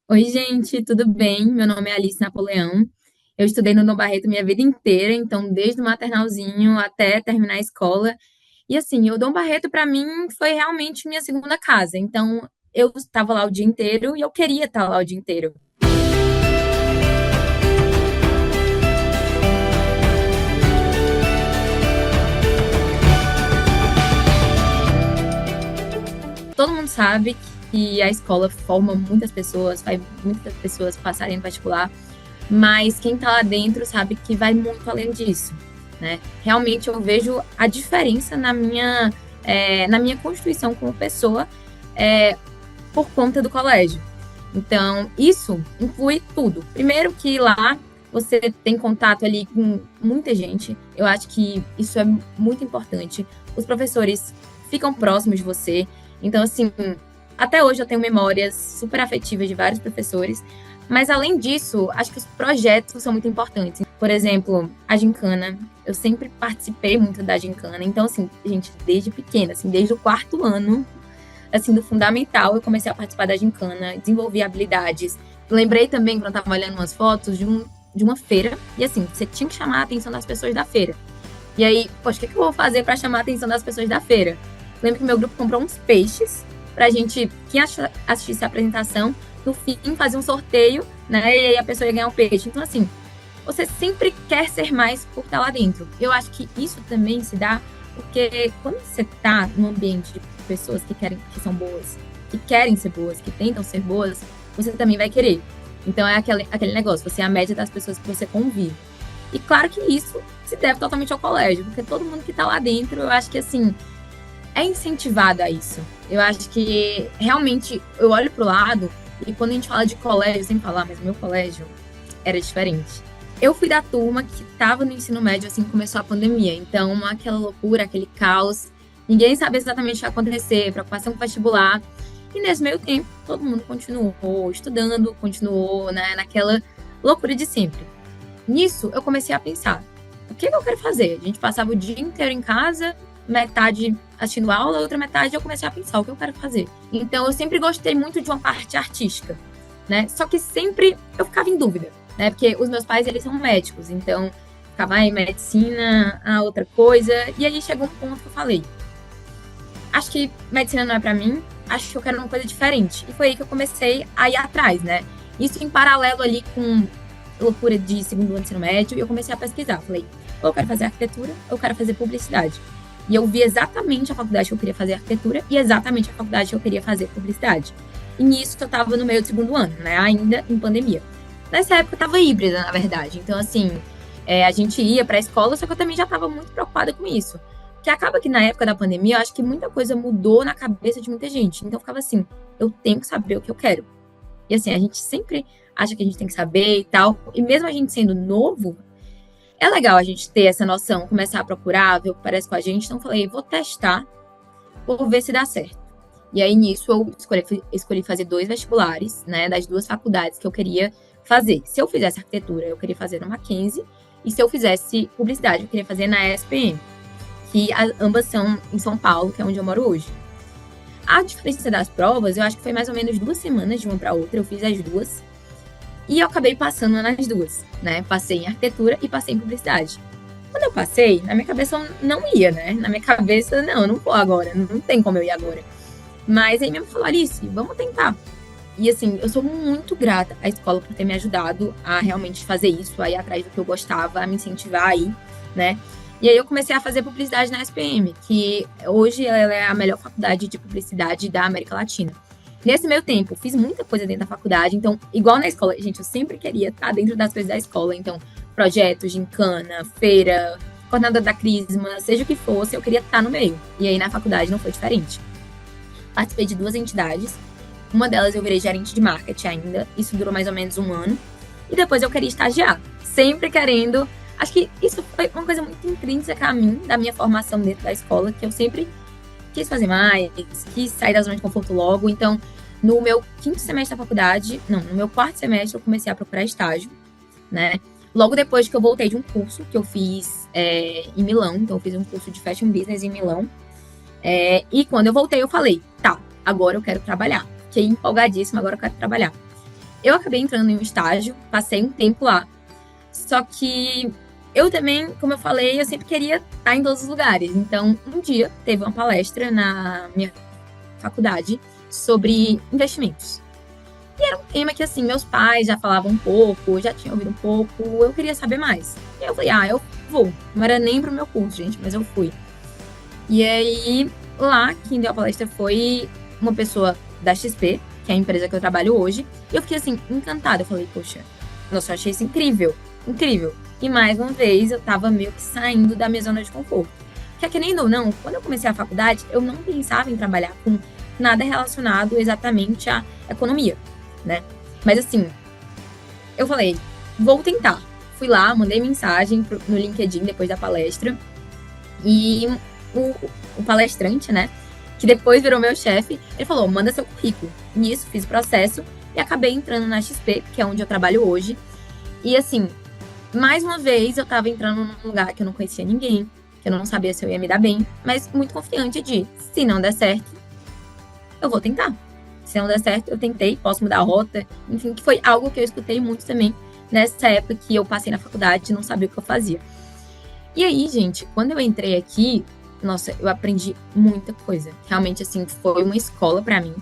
Oi, gente, tudo bem? Meu nome é Alice Napoleão. Eu estudei no Dom Barreto minha vida inteira, então desde o maternalzinho até terminar a escola. E assim, o Dom Barreto para mim foi realmente minha segunda casa. Então eu estava lá o dia inteiro e eu queria estar lá o dia inteiro. Todo mundo sabe que a escola forma muitas pessoas, faz muitas pessoas passarem no vestibular, mas quem está lá dentro sabe que vai muito além disso, né? Realmente eu vejo a diferença na minha constituição como pessoa é, por conta do colégio. Então, isso inclui tudo. Primeiro que lá você tem contato ali com muita gente. Eu acho que isso é muito importante. Os professores ficam próximos de você. Então, assim, até hoje eu tenho memórias super afetivas de vários professores. Mas, além disso, acho que os projetos são muito importantes. Por exemplo, a gincana. Eu sempre participei muito da gincana. Então, assim, gente, desde pequena, assim, desde o quarto ano, assim, do fundamental, eu comecei a participar da gincana, desenvolvi habilidades. Lembrei também, quando eu estava olhando umas fotos, de uma feira. E, assim, você tinha que chamar a atenção das pessoas da feira. E aí, poxa, o que eu vou fazer para chamar a atenção das pessoas da feira? Lembro que meu grupo comprou uns peixes pra gente, quem assistisse a apresentação, no fim, fazer um sorteio, né? E aí a pessoa ia ganhar um peixe. Então, assim, você sempre quer ser mais por estar lá dentro. Eu acho que isso também se dá porque quando você tá num ambiente de pessoas que querem, que são boas, que querem ser boas, que tentam ser boas, você também vai querer. Então é aquele negócio, você é a média das pessoas que você convive. E claro que isso se deve totalmente ao colégio, porque todo mundo que tá lá dentro, eu acho que assim, é incentivado a isso. Eu acho que realmente eu olho pro lado e quando a gente fala de colégio, sem falar, mas meu colégio era diferente. Eu fui da turma que estava no ensino médio assim que começou a pandemia. Então, aquela loucura, aquele caos. Ninguém sabia exatamente o que ia acontecer, preocupação com o vestibular. E nesse meio tempo, todo mundo continuou estudando, continuou, né, naquela loucura de sempre. Nisso, eu comecei a pensar: o que eu quero fazer? A gente passava o dia inteiro em casa, metade assistindo aula, outra metade eu comecei a pensar o que eu quero fazer. Então, eu sempre gostei muito de uma parte artística, né? Só que sempre eu ficava em dúvida, né? Porque os meus pais, eles são médicos, então ficava em medicina, a outra coisa. E aí chegou um ponto que eu falei: acho que medicina não é para mim, acho que eu quero uma coisa diferente. E foi aí que eu comecei a ir atrás, né? Isso em paralelo ali com loucura de segundo ano de ensino médio, e eu comecei a pesquisar. Falei, ou eu quero fazer arquitetura, ou eu quero fazer publicidade. E eu vi exatamente a faculdade que eu queria fazer arquitetura e exatamente a faculdade que eu queria fazer publicidade. E nisso eu estava no meio do segundo ano, né? Ainda em pandemia. Nessa época eu estava híbrida, na verdade. Então, assim, a gente ia para a escola, só que eu também já estava muito preocupada com isso. Que acaba que na época da pandemia, eu acho que muita coisa mudou na cabeça de muita gente. Então, eu ficava assim, eu tenho que saber o que eu quero. E assim, a gente sempre acha que a gente tem que saber e tal. E mesmo a gente sendo novo, é legal a gente ter essa noção, começar a procurar, ver o que parece com a gente. Então, eu falei, vou testar, vou ver se dá certo. E aí, nisso, eu escolhi fazer dois vestibulares, né, das duas faculdades que eu queria fazer. Se eu fizesse arquitetura, eu queria fazer no Mackenzie. E se eu fizesse publicidade, eu queria fazer na ESPM, que ambas são em São Paulo, que é onde eu moro hoje. A diferença das provas, eu acho que foi mais ou menos 2 semanas de uma para outra. Eu fiz as duas. E eu acabei passando nas duas, né? Passei em arquitetura e passei em publicidade. Quando eu passei, na minha cabeça eu não ia, né? Na minha cabeça, não, eu não vou agora, não tem como eu ir agora. Mas aí mesmo falou, Alice, vamos tentar. E assim, eu sou muito grata à escola por ter me ajudado a realmente fazer isso, a ir atrás do que eu gostava, a me incentivar aí, né? E aí eu comecei a fazer publicidade na SPM, que hoje ela é a melhor faculdade de publicidade da América Latina. Nesse meio tempo, fiz muita coisa dentro da faculdade, então, igual na escola, gente, eu sempre queria estar dentro das coisas da escola, então, projetos, gincana, feira, coordenadora da Crisma, seja o que fosse, eu queria estar no meio. E aí na faculdade não foi diferente. Participei de duas entidades, uma delas eu virei gerente de marketing ainda, isso durou mais ou menos um ano, e depois eu queria estagiar, sempre querendo. Acho que isso foi uma coisa muito intrínseca a mim, da minha formação dentro da escola, que eu sempre quis fazer mais, quis sair da zona de conforto logo. Então, no meu quinto semestre da faculdade, não, no meu quarto semestre, eu comecei a procurar estágio, né? Logo depois que eu voltei de um curso que eu fiz em Milão, então eu fiz um curso de Fashion Business em Milão. E quando eu voltei, eu falei, tá, agora eu quero trabalhar. Fiquei empolgadíssima, agora eu quero trabalhar. Eu acabei entrando em um estágio, passei um tempo lá. Só que eu também, como eu falei, eu sempre queria estar em todos os lugares. Então, um dia teve uma palestra na minha faculdade sobre investimentos. E era um tema que, assim, meus pais já falavam um pouco, já tinham ouvido um pouco, eu queria saber mais. E eu falei, eu vou. Não era nem pro meu curso, gente, mas eu fui. E aí, lá, quem deu a palestra foi uma pessoa da XP, que é a empresa que eu trabalho hoje. E eu fiquei, assim, encantada. Eu falei, poxa, nossa, eu achei isso incrível, incrível. E mais uma vez, eu tava meio que saindo da minha zona de conforto. Porque, querendo ou não, quando eu comecei a faculdade, eu não pensava em trabalhar com nada relacionado exatamente à economia, né? Mas, assim, eu falei, vou tentar. Fui lá, mandei mensagem no LinkedIn depois da palestra. E o palestrante, né, que depois virou meu chefe, ele falou, manda seu currículo. Nisso, fiz o processo e acabei entrando na XP, que é onde eu trabalho hoje. E, assim, mais uma vez, eu tava entrando num lugar que eu não conhecia ninguém, que eu não sabia se eu ia me dar bem, mas muito confiante de, se não der certo, eu vou tentar. Se não der certo, eu tentei, posso mudar a rota. Enfim, que foi algo que eu escutei muito também nessa época que eu passei na faculdade e não sabia o que eu fazia. E aí, gente, quando eu entrei aqui, nossa, eu aprendi muita coisa. Realmente, assim, foi uma escola pra mim.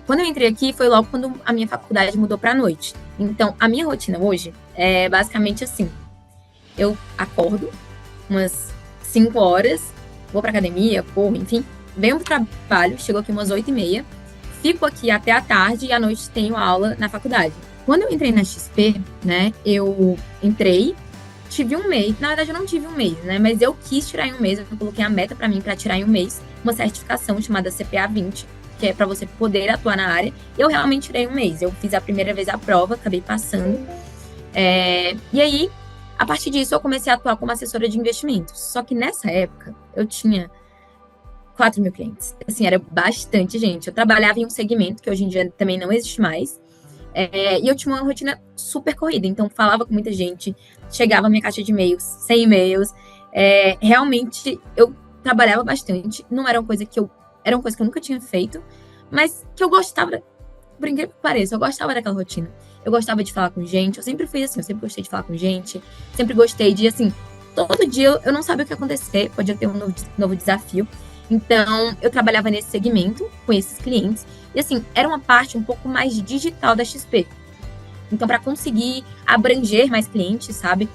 Quando eu entrei aqui, foi logo quando a minha faculdade mudou pra noite. Então, a minha rotina hoje é basicamente assim. Eu acordo umas 5 horas, vou pra academia, corro, enfim. Venho pro trabalho, chego aqui umas 8h30. Fico aqui até a tarde e à noite tenho aula na faculdade. Quando eu entrei na XP, né, eu entrei, tive um mês, na verdade eu não tive um mês, né, mas eu quis tirar em um mês, eu coloquei a meta pra mim pra tirar em um mês uma certificação chamada CPA 20, que é pra você poder atuar na área. Eu realmente tirei um mês, eu fiz a primeira vez a prova, acabei passando. E aí, a partir disso, eu comecei a atuar como assessora de investimentos. Só que nessa época, eu tinha 4 mil clientes. Assim, era bastante gente. Eu trabalhava em um segmento que hoje em dia também não existe mais. E eu tinha uma rotina super corrida. Então, falava com muita gente. Chegava a minha caixa de e-mails, 100 e-mails. Realmente, eu trabalhava bastante. Não era uma coisa que eu... Era uma coisa que eu nunca tinha feito. Mas que eu gostava... Por incrível que pareça, eu gostava daquela rotina. Eu gostava de falar com gente. Eu sempre fui assim. Eu sempre gostei de falar com gente. Sempre gostei de, assim... Todo dia eu não sabia o que ia acontecer. Podia ter um novo desafio. Então, eu trabalhava nesse segmento, com esses clientes. E, assim, era uma parte um pouco mais digital da XP. Então, para conseguir abranger mais clientes, sabe?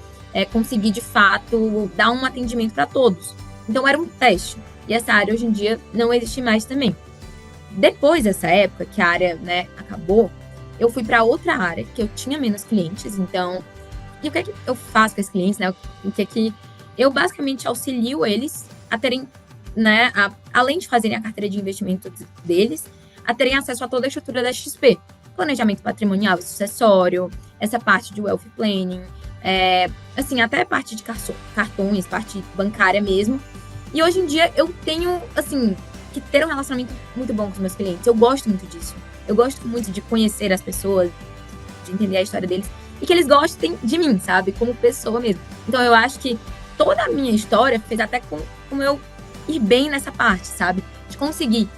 Conseguir, de fato, dar um atendimento para todos. Então, era um teste. E essa área, hoje em dia, não existe mais também. Depois dessa época, que a área, né, acabou, eu fui para outra área, que eu tinha menos clientes. Então, e o que é que eu faço com esses clientes, né? O que é que eu, basicamente, auxilio eles a terem, né, além de fazerem a carteira de investimento deles, a terem acesso a toda a estrutura da XP. Planejamento patrimonial e sucessório, essa parte de wealth planning, assim, até parte de cartões, parte bancária mesmo. E hoje em dia eu tenho, assim, que ter um relacionamento muito bom com os meus clientes. Eu gosto muito disso. Eu gosto muito de conhecer as pessoas, de entender a história deles e que eles gostem de mim, sabe? Como pessoa mesmo. Então eu acho que toda a minha história fez até com eu ir bem nessa parte, sabe? De conseguir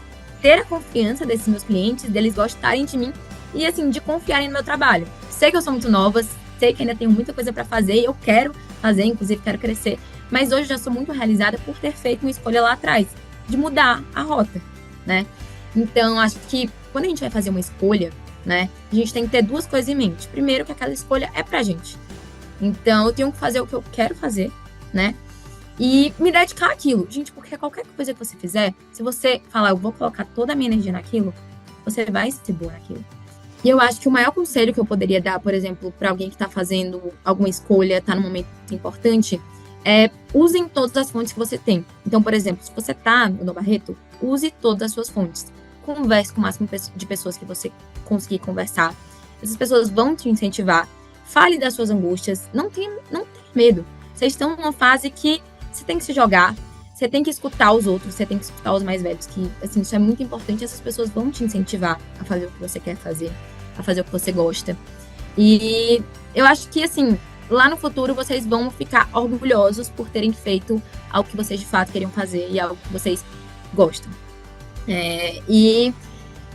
ter a confiança desses meus clientes, deles gostarem de mim e, assim, de confiarem no meu trabalho. Sei que eu sou muito nova, sei que ainda tenho muita coisa para fazer, eu quero fazer, inclusive quero crescer, mas hoje já sou muito realizada por ter feito uma escolha lá atrás, de mudar a rota, né? Então, acho que quando a gente vai fazer uma escolha, né, a gente tem que ter duas coisas em mente. Primeiro, que aquela escolha é pra gente. Então, eu tenho que fazer o que eu quero fazer, né? E me dedicar àquilo. Gente, porque qualquer coisa que você fizer, se você falar, eu vou colocar toda a minha energia naquilo, você vai ser boa naquilo. E eu acho que o maior conselho que eu poderia dar, por exemplo, para alguém que está fazendo alguma escolha, está num momento importante, usem todas as fontes que você tem. Então, por exemplo, se você está no Barreto, use todas as suas fontes. Converse com o máximo de pessoas que você conseguir conversar. Essas pessoas vão te incentivar. Fale das suas angústias. Não tenha medo. Vocês estão numa fase que você tem que se jogar, você tem que escutar os outros, você tem que escutar os mais velhos, que, assim, isso é muito importante. Essas pessoas vão te incentivar a fazer o que você quer fazer, a fazer o que você gosta. E eu acho que, assim, lá no futuro vocês vão ficar orgulhosos por terem feito algo que vocês de fato queriam fazer e algo que vocês gostam. E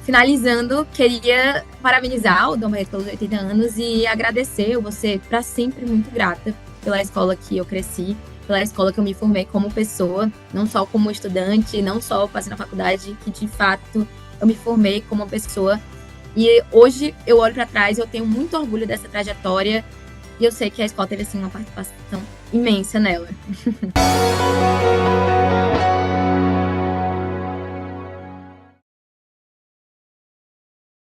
finalizando, queria parabenizar o Dom Barreto pelos 80 anos e agradecer, eu vou ser para sempre muito grata pela escola que eu cresci, pela escola que eu me formei como pessoa, não só como estudante, não só passei na faculdade, que de fato eu me formei como pessoa. E hoje eu olho para trás, eu tenho muito orgulho dessa trajetória e eu sei que a escola teve assim uma participação imensa nela.